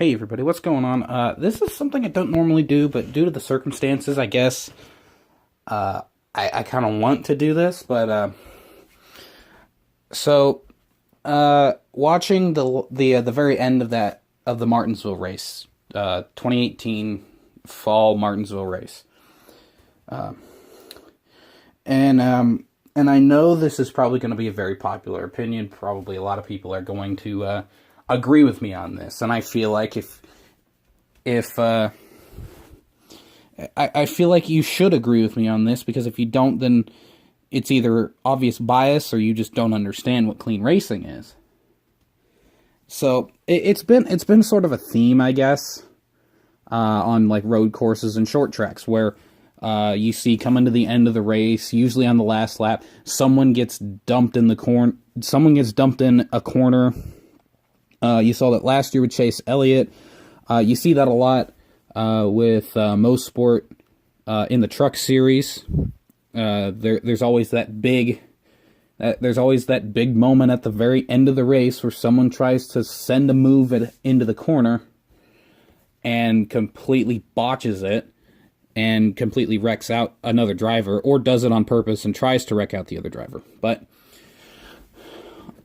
Hey everybody, what's going on? This is something I don't normally do, but due to the circumstances, I guess, I kind of want to do this, but, watching the very end of the Martinsville race, 2018 fall Martinsville race, and I know this is probably going to be a very popular opinion, probably a lot of people are going to, agree with me on this, and I feel like I feel like you should agree with me on this, because if you don't, then it's either obvious bias or you just don't understand what clean racing is. So it's been sort of a theme, I guess, on like road courses and short tracks where you see coming to the end of the race, usually on the last lap, someone gets dumped in a corner. You saw that last year with Chase Elliott. You see that a lot with Most Sport in the Truck Series. There's always that big moment at the very end of the race where someone tries to send a move into the corner and completely botches it and completely wrecks out another driver, or does it on purpose and tries to wreck out the other driver. But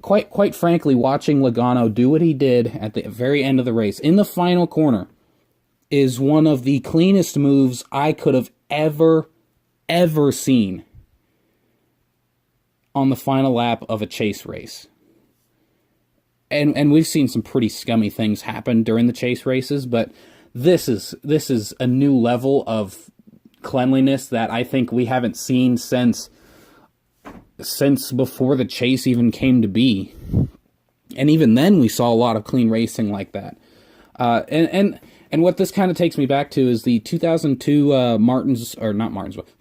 quite frankly, watching Logano do what he did at the very end of the race, in the final corner, is one of the cleanest moves I could have ever seen on the final lap of a chase race. And we've seen some pretty scummy things happen during the chase races, but this is a new level of cleanliness that I think we haven't seen since before the chase even came to be. And even then we saw a lot of clean racing like that. And what this kind of takes me back to is the 2002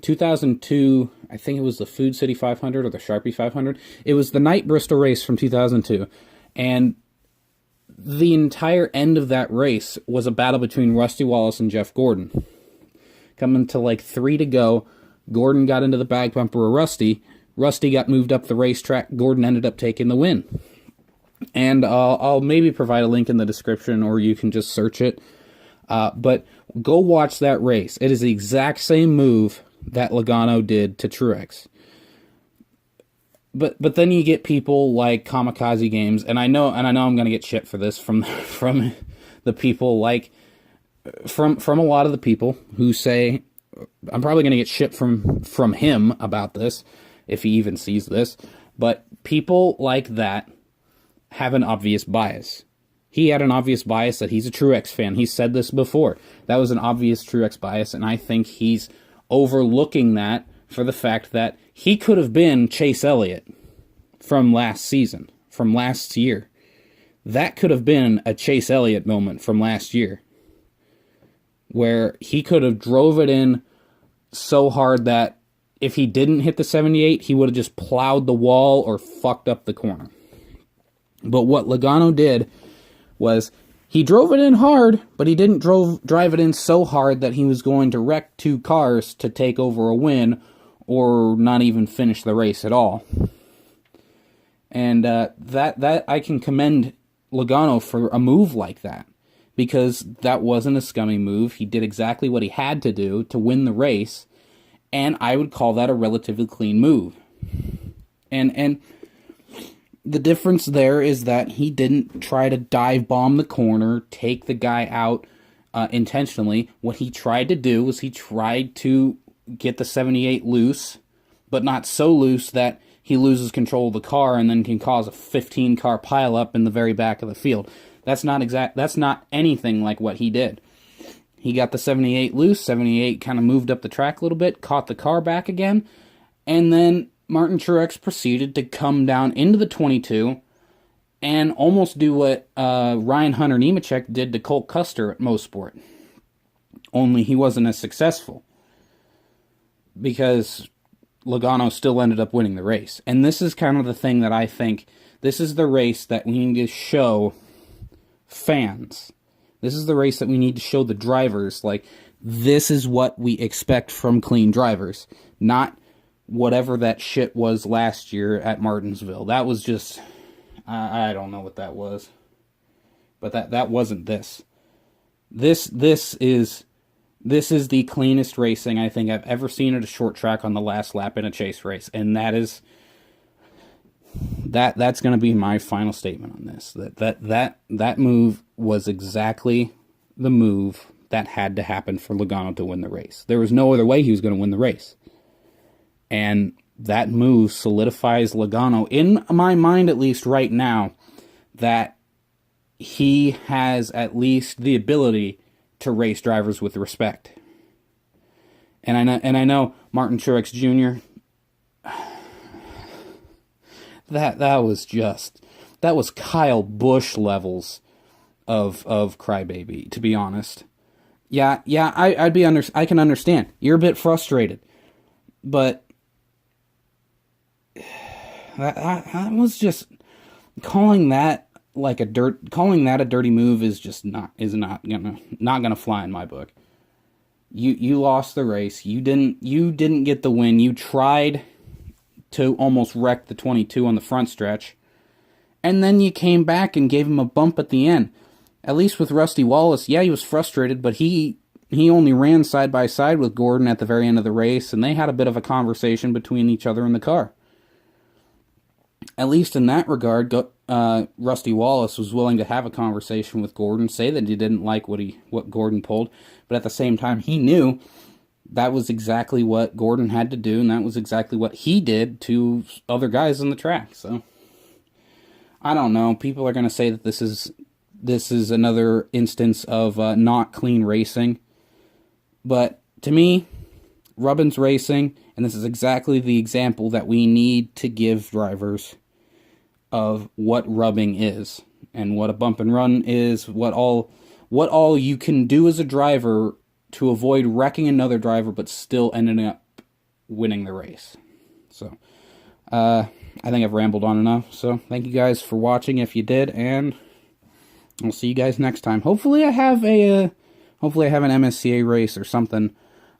2002, I think it was the Food City 500 or the Sharpie 500. It was the night Bristol race from 2002. And the entire end of that race was a battle between Rusty Wallace and Jeff Gordon. Coming to like 3 to go, Gordon got into the back bumper of Rusty. Rusty got moved up the racetrack. Gordon ended up taking the win. And I'll maybe provide a link in the description, or you can just search it. But go watch that race. It is the exact same move that Logano did to Truex. But then you get people like Kamikaze Games, and I know I'm going to get shit for this from the people like from a lot of the people who say, I'm probably going to get shit from him about this, if he even sees this, but people like that have an obvious bias. He had an obvious bias that he's a Truex fan. He said this before. That was an obvious Truex bias, and I think he's overlooking that for the fact that he could have been Chase Elliott from last season, from last year. That could have been a Chase Elliott moment from last year, where he could have drove it in so hard that if he didn't hit the 78, he would have just plowed the wall or fucked up the corner. But what Logano did was he drove it in hard, but he didn't drive it in so hard that he was going to wreck 2 cars to take over a win or not even finish the race at all. And that I can commend Logano for a move like that, because that wasn't a scummy move. He did exactly what he had to do to win the race, and I would call that a relatively clean move. And the difference there is that he didn't try to dive bomb the corner, take the guy out intentionally. What he tried to do was he tried to get the 78 loose, but not so loose that he loses control of the car and then can cause a 15-car pileup in the very back of the field. That's not anything like what he did. He got the 78 loose, 78 kind of moved up the track a little bit, caught the car back again, and then Martin Truex proceeded to come down into the 22 and almost do what Ryan Hunter Nemechek did to Colt Custer at Most Sport. Only he wasn't as successful, because Logano still ended up winning the race. And this is kind of the thing that I think, this is the race that we need to show fans. This is the race that we need to show the drivers, like, this is what we expect from clean drivers, not whatever that shit was last year at Martinsville. That was just, I don't know what that was. But that wasn't this. This is the cleanest racing I think I've ever seen at a short track on the last lap in a chase race, and that's going to be my final statement on this. That move was exactly the move that had to happen for Logano to win the race. There was no other way he was going to win the race. And that move solidifies Logano, in my mind at least right now, that he has at least the ability to race drivers with respect. And I know Martin Truex Jr. That was Kyle Busch levels of crybaby, to be honest. Yeah, I can understand. You're a bit frustrated, but that was just calling that a dirty move is not gonna fly in my book. You lost the race. You didn't get the win. You tried to almost wreck the 22 on the front stretch, and then you came back and gave him a bump at the end. At least with Rusty Wallace, yeah, he was frustrated, but he only ran side by side with Gordon at the very end of the race, and they had a bit of a conversation between each other in the car. At least in that regard, Rusty Wallace was willing to have a conversation with Gordon, say that he didn't like what Gordon pulled, but at the same time, he knew that was exactly what Gordon had to do, and that was exactly what he did to other guys on the track. So, I don't know. People are going to say that this is another instance of not clean racing. But to me, rubbing's racing, and this is exactly the example that we need to give drivers of what rubbing is and what a bump and run is, what all you can do as a driver to avoid wrecking another driver but still ending up winning the race. So, I think I've rambled on enough. So, thank you guys for watching if you did, and I'll see you guys next time. Hopefully I have an MSCA race or something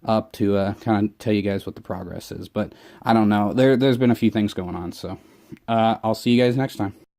up to kind of tell you guys what the progress is. But I don't know. There's been a few things going on, so I'll see you guys next time.